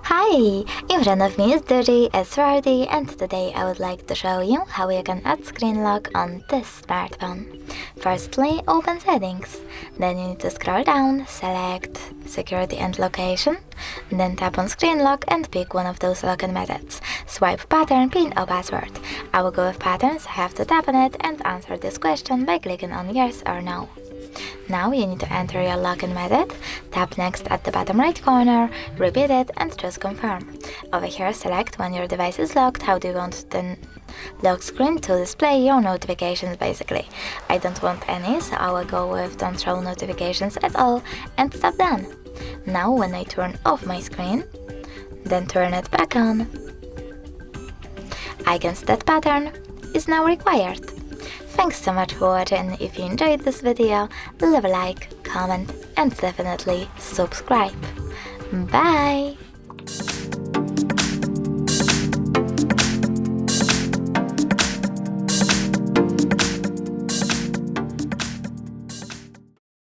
Hi! In front of me is Doogee S40 and today I would like to show you how you can add screen lock on this smartphone. Firstly, open Settings. Then you need to scroll down, select Security and Location, then tap on Screen Lock and pick one of those login methods. Swipe pattern, PIN or password. I will go with pattern, so I have to tap on it and answer this question by clicking on yes or no. Now you need to enter your login method, tap next at the bottom right corner, repeat it and choose confirm. Over here select when your device is locked, how do you want the lock screen to display your notifications basically. I don't want any, so I will go with don't show notifications at all and tap done. Now when I turn off my screen, then turn it back on, icons that pattern is now required. Thanks so much for watching. If you enjoyed this video, leave a like, comment and definitely subscribe. Bye!